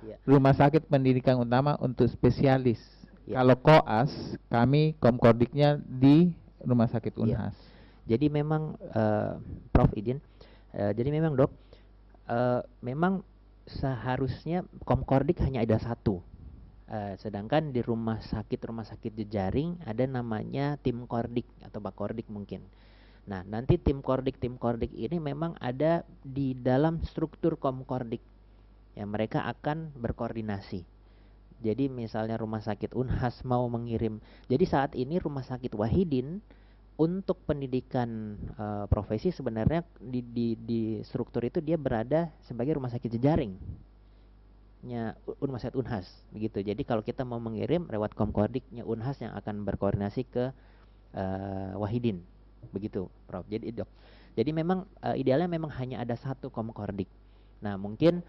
Ya. rumah sakit pendidikan utama untuk spesialis. Ya. Kalau koas kami komkordiknya di rumah sakit Unhas. Jadi memang Prof Idin, jadi memang Dok, memang seharusnya komkordik hanya ada satu. Sedangkan di rumah sakit jejaring ada namanya tim kordik atau bakordik mungkin. Nah, nanti tim kordik ini memang ada di dalam struktur komkordik. Ya, mereka akan berkoordinasi. Jadi misalnya rumah sakit Unhas mau mengirim. Jadi saat ini rumah sakit Wahidin untuk pendidikan profesi sebenarnya di struktur itu dia berada sebagai rumah sakit jejaring. Rumah sakit Unhas begitu. Jadi kalau kita mau mengirim lewat komkordiknya Unhas yang akan berkoordinasi ke Wahidin begitu, Prof. Jadi Dok, jadi memang idealnya memang hanya ada satu komkordik. Nah, mungkin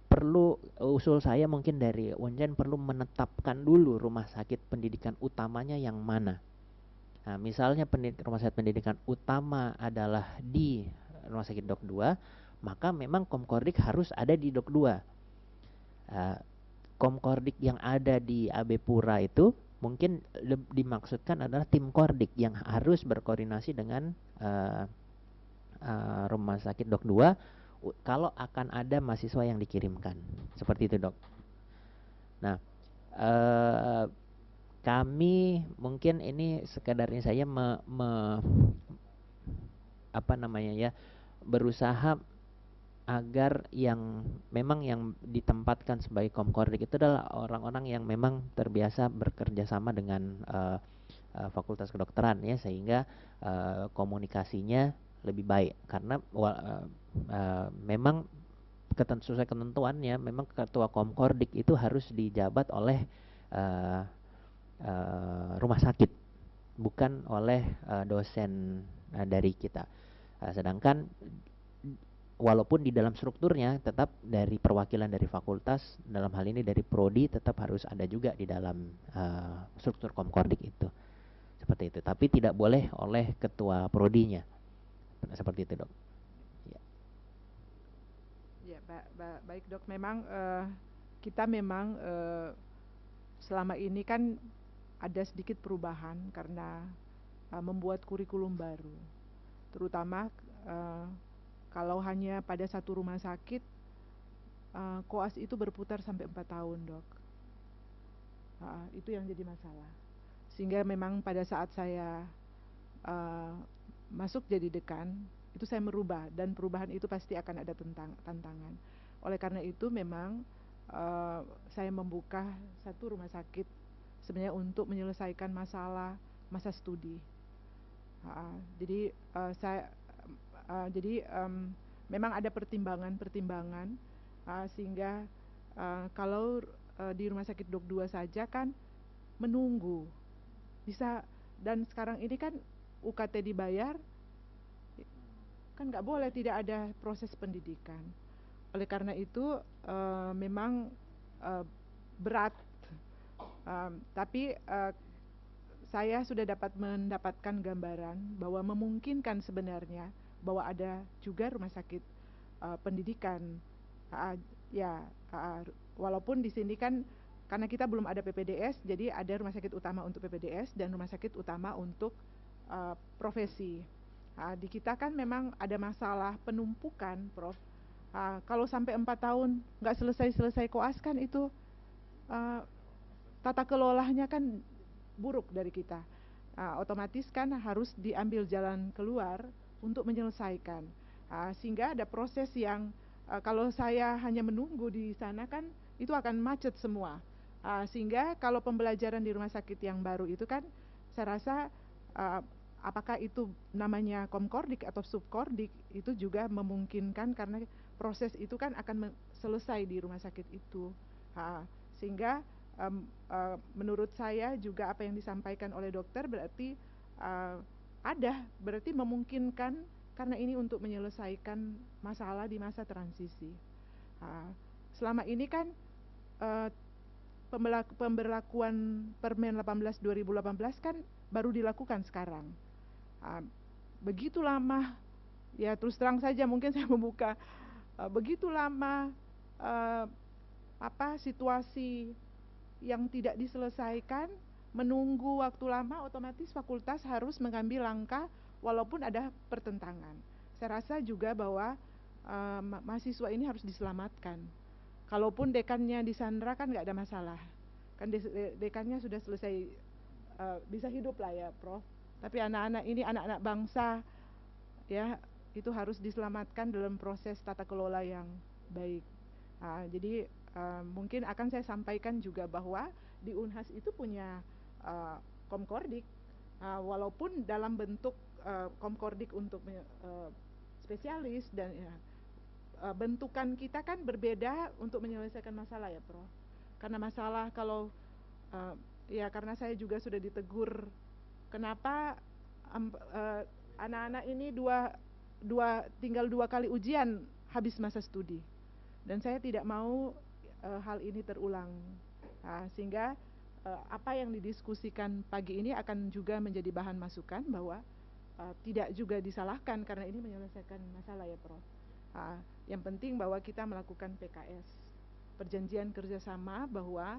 perlu usul saya mungkin dari Unjen perlu menetapkan dulu rumah sakit pendidikan utamanya yang mana. Nah, misalnya rumah sakit pendidikan utama adalah di rumah sakit Dok 2, maka memang komkordik harus ada di Dok 2. Komkordik yang ada di AB Pura itu mungkin dimaksudkan adalah tim kordik yang harus berkoordinasi dengan rumah sakit Dok 2 kalau akan ada mahasiswa yang dikirimkan. Seperti itu, Dok. Nah, kami mungkin ini sekedarnya saya berusaha agar yang memang yang ditempatkan sebagai komkordik itu adalah orang-orang yang memang terbiasa bekerja sama dengan fakultas kedokteran ya, sehingga komunikasinya lebih baik karena memang sesuai ketentuannya memang ketua komkordik itu harus dijabat oleh rumah sakit, bukan oleh dosen dari kita. Sedangkan walaupun di dalam strukturnya tetap dari perwakilan dari fakultas, dalam hal ini dari prodi, tetap harus ada juga di dalam struktur komkordik itu. Seperti itu. Tapi tidak boleh oleh ketua prodinya. Seperti itu, Dok. Ya, baik Dok. Memang kita memang selama ini kan ada sedikit perubahan karena membuat kurikulum baru, terutama kalau hanya pada satu rumah sakit, koas itu berputar sampai 4 tahun, Dok. Itu yang jadi masalah. Sehingga memang pada saat saya masuk jadi dekan, itu saya merubah, dan perubahan itu pasti akan ada tantangan. Oleh karena itu memang saya membuka satu rumah sakit sebenarnya untuk menyelesaikan masalah masa studi. Jadi memang ada pertimbangan-pertimbangan sehingga kalau di rumah sakit Dok 2 saja kan menunggu bisa, dan sekarang ini kan UKT dibayar kan nggak boleh tidak ada proses pendidikan. Oleh karena itu memang berat, tapi saya sudah mendapatkan gambaran bahwa memungkinkan sebenarnya bahwa ada juga rumah sakit pendidikan. Walaupun di sini kan karena kita belum ada PPDS, jadi ada rumah sakit utama untuk PPDS dan rumah sakit utama untuk profesi. Di kita kan memang ada masalah penumpukan, Prof. Kalau sampai 4 tahun nggak selesai koas kan itu tata kelolanya kan buruk dari kita. Otomatis kan harus diambil jalan keluar untuk menyelesaikan. Sehingga ada proses yang kalau saya hanya menunggu di sana kan itu akan macet semua. Sehingga kalau pembelajaran di rumah sakit yang baru itu kan saya rasa apakah itu namanya komkordik atau subkordik itu juga memungkinkan karena proses itu kan akan selesai di rumah sakit itu. Sehingga menurut saya juga apa yang disampaikan oleh dokter berarti berarti memungkinkan karena ini untuk menyelesaikan masalah di masa transisi. Selama ini kan pemberlakuan Permen 18 2018 kan baru dilakukan sekarang. Begitu lama, ya terus terang saja mungkin saya membuka begitu lama situasi yang tidak diselesaikan, menunggu waktu lama, otomatis fakultas harus mengambil langkah walaupun ada pertentangan. Saya rasa juga bahwa mahasiswa ini harus diselamatkan. Kalaupun dekannya disandra kan nggak ada masalah, kan dekannya sudah selesai bisa hidup lah ya, Prof. Tapi anak-anak ini anak-anak bangsa ya, itu harus diselamatkan dalam proses tata kelola yang baik. Jadi mungkin akan saya sampaikan juga bahwa di Unhas itu punya komkordik, walaupun dalam bentuk komkordik untuk spesialis dan bentukan kita kan berbeda untuk menyelesaikan masalah ya, Prof. Karena masalah kalau ya karena saya juga sudah ditegur kenapa anak-anak ini tinggal 2 kali ujian habis masa studi, dan saya tidak mau hal ini terulang. Sehingga apa yang didiskusikan pagi ini akan juga menjadi bahan masukan bahwa tidak juga disalahkan karena ini menyelesaikan masalah ya, Prof. Yang penting bahwa kita melakukan PKS, perjanjian kerjasama, bahwa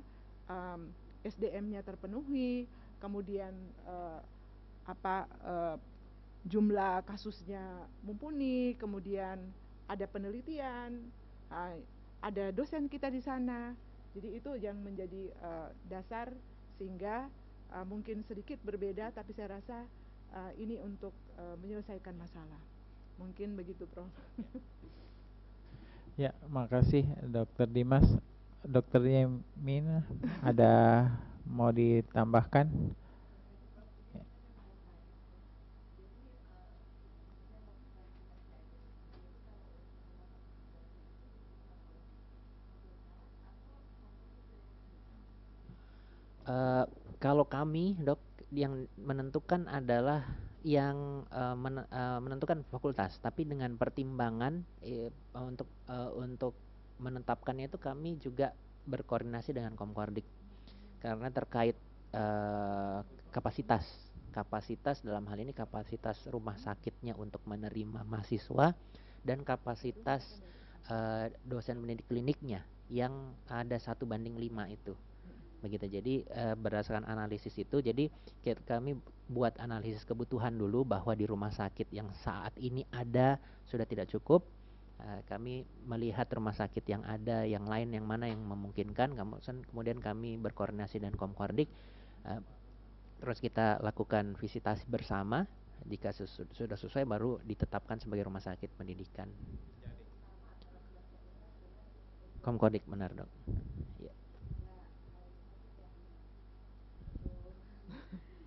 SDM-nya terpenuhi, kemudian jumlah kasusnya mumpuni, kemudian ada penelitian, ada dosen kita di sana. Jadi itu yang menjadi dasar sehingga mungkin sedikit berbeda, tapi saya rasa ini untuk menyelesaikan masalah. Mungkin begitu, Prof. Ya, makasih Dokter Dimas. Dokter Yemin, ada mau ditambahkan? Kalau kami, Dok, yang menentukan adalah yang menentukan fakultas, tapi dengan pertimbangan untuk menetapkannya itu kami juga berkoordinasi dengan Komkordik karena terkait kapasitas dalam hal ini kapasitas rumah sakitnya untuk menerima mahasiswa dan kapasitas dosen pendidik kliniknya yang ada 1:5 itu. Begitu. Jadi berdasarkan analisis itu, jadi kami buat analisis kebutuhan dulu bahwa di rumah sakit yang saat ini ada sudah tidak cukup. Kami melihat rumah sakit yang ada, yang lain yang mana yang memungkinkan, kemudian kami berkoordinasi dengan Komkordik, terus kita lakukan visitasi bersama. Jika sudah sesuai baru ditetapkan sebagai rumah sakit pendidikan. Komkodik, benar dok. Ya.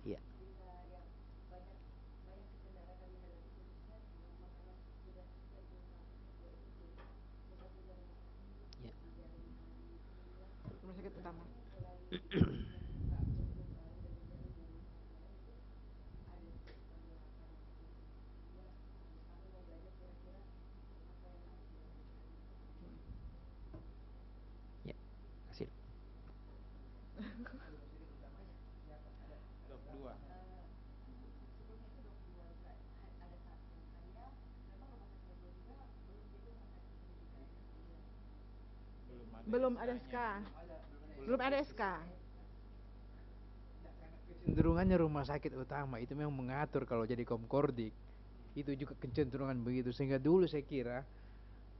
Ya. Ya. Rumah sakit utama. Ya. Kasih. Belum ada SK. Belum ada SK. Kecenderungannya rumah sakit utama itu memang mengatur kalau jadi komkordik. Itu juga kecenderungan begitu, sehingga dulu saya kira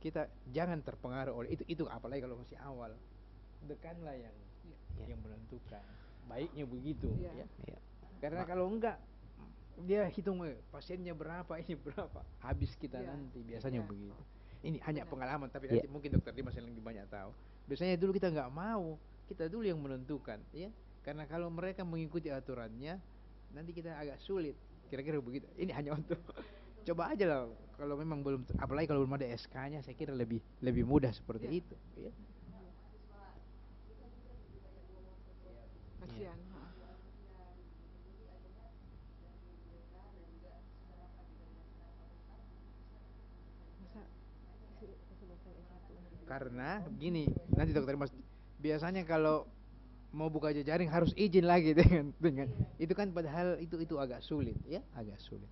kita jangan terpengaruh oleh itu apalagi kalau masih awal. Dekanlah yang Ya. yang menentukan. Baiknya begitu. Iya. Ya. Ya. Karena kalau enggak dia hitung pasiennya berapa, ini berapa, habis kita Iya. nanti biasanya Iya. begitu. Ini hanya Benar. pengalaman, tapi Iya. nanti mungkin dokter Dimas yang lebih banyak tahu. Biasanya dulu kita nggak mau, kita dulu yang menentukan, ya. Karena kalau mereka mengikuti aturannya, nanti kita agak sulit. Kira-kira begitu. Ini hanya untuk coba aja lah. Kalau memang belum, apalagi kalau belum ada SK-nya, saya kira lebih mudah seperti Iya. itu. Ya. Kasihan. Karena gini, nanti dokter Mas, biasanya kalau mau buka jejaring harus izin lagi dengan itu kan, padahal itu agak sulit, ya, agak sulit.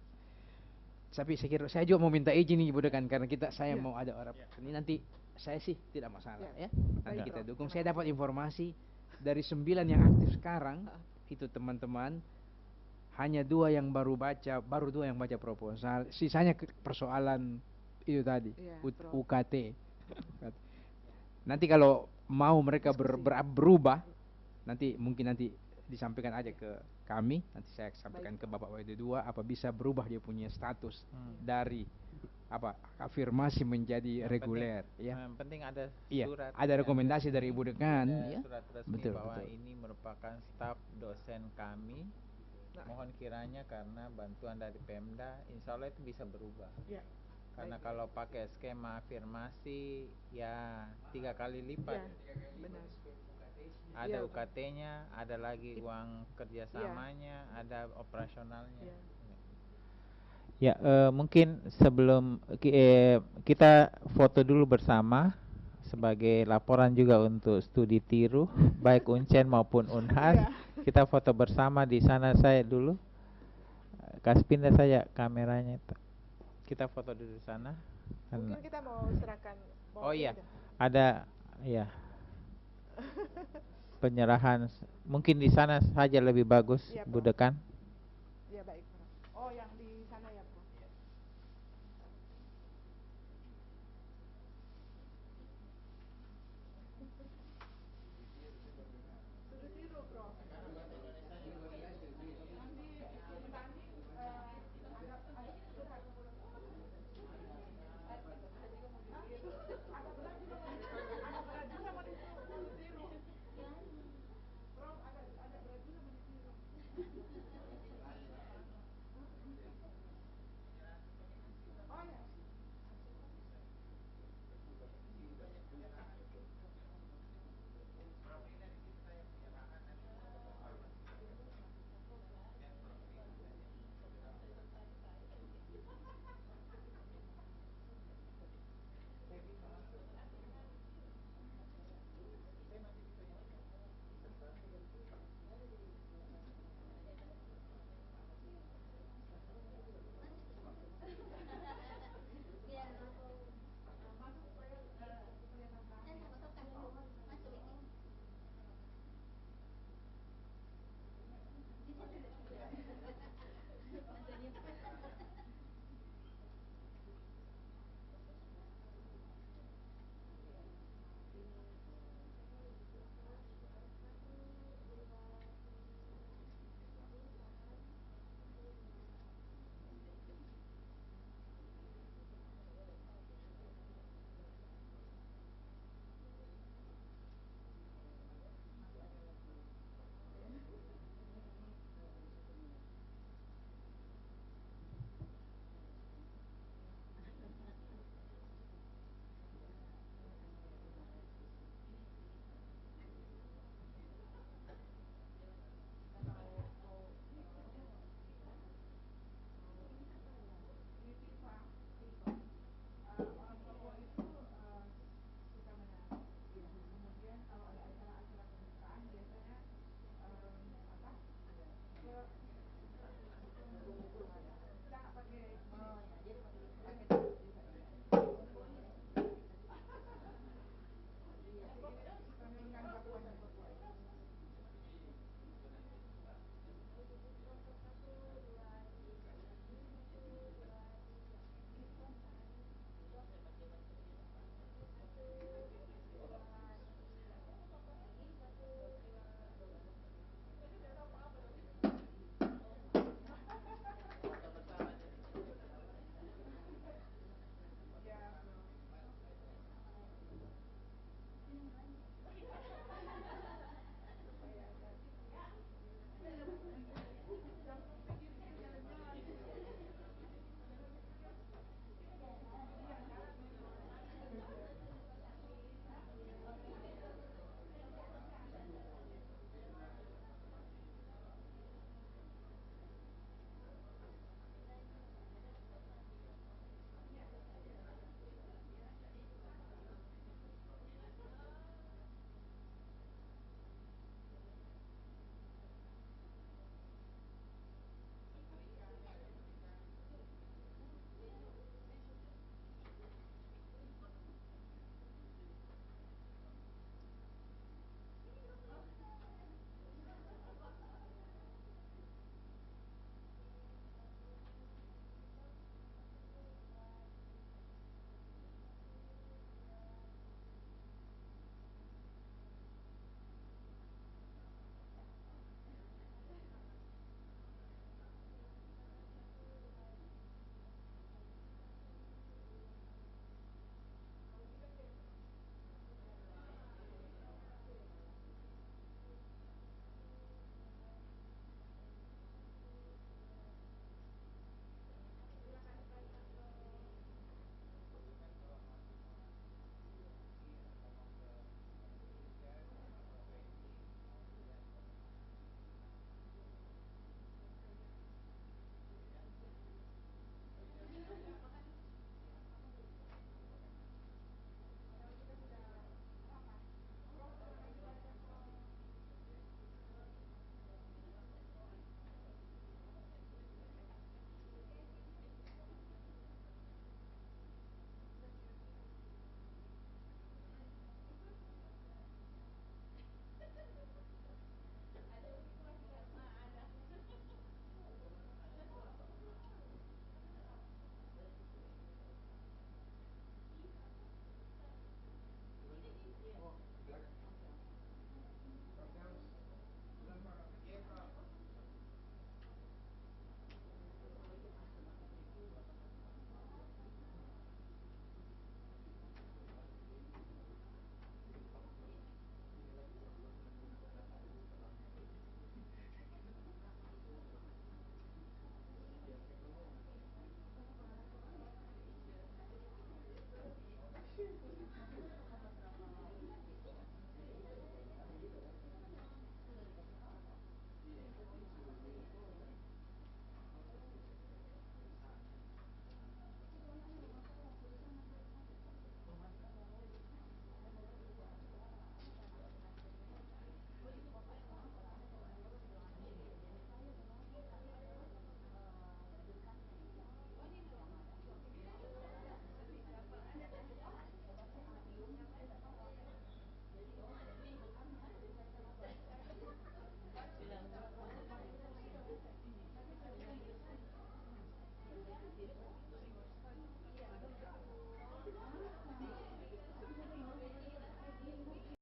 Tapi saya kira saya juga mau minta izin nih budakan, karena saya Iya. mau ada orang ini nanti, saya sih tidak masalah, Iya. ya. Nanti Baik, kita Prof. dukung. Terima Saya dapat kasih. informasi dari 9 yang aktif sekarang itu teman-teman, hanya 2 yang baru dua yang baca proposal, sisanya persoalan itu tadi, Iya, Prof. UKT. Nanti kalau mau mereka berubah, nanti mungkin disampaikan aja ke kami, nanti saya sampaikan ke Bapak WD2 apa bisa berubah dia punya status dari afirmasi menjadi reguler, ya. Yang penting ada Iya, surat. ada rekomendasi dari Ibu Dekan, Ada ya. surat resmi Betul, bahwa betul. ini merupakan staf dosen kami. Mohon kiranya karena bantuan dari Pemda, insya Allah itu bisa berubah. Iya. Karena Baik. kalau pakai skema afirmasi ya 3 kali lipat. Iya, benar. Ada Iya. UKT-nya, ada lagi uang kerjasamanya, ada operasionalnya. Iya. Ya, mungkin sebelum kita foto dulu bersama sebagai laporan juga untuk studi tiru, baik Uncen maupun Unhas. Iya. Kita foto bersama di sana, saya dulu. Kasih pindah saja kameranya. Kita foto dulu di sana. Mungkin kita mau serahkan. Oh iya, ada ya penyerahan. Mungkin di sana saja lebih bagus, Iya, Prof. Bu Dekan. Iya, baik, Prof. Oh, yang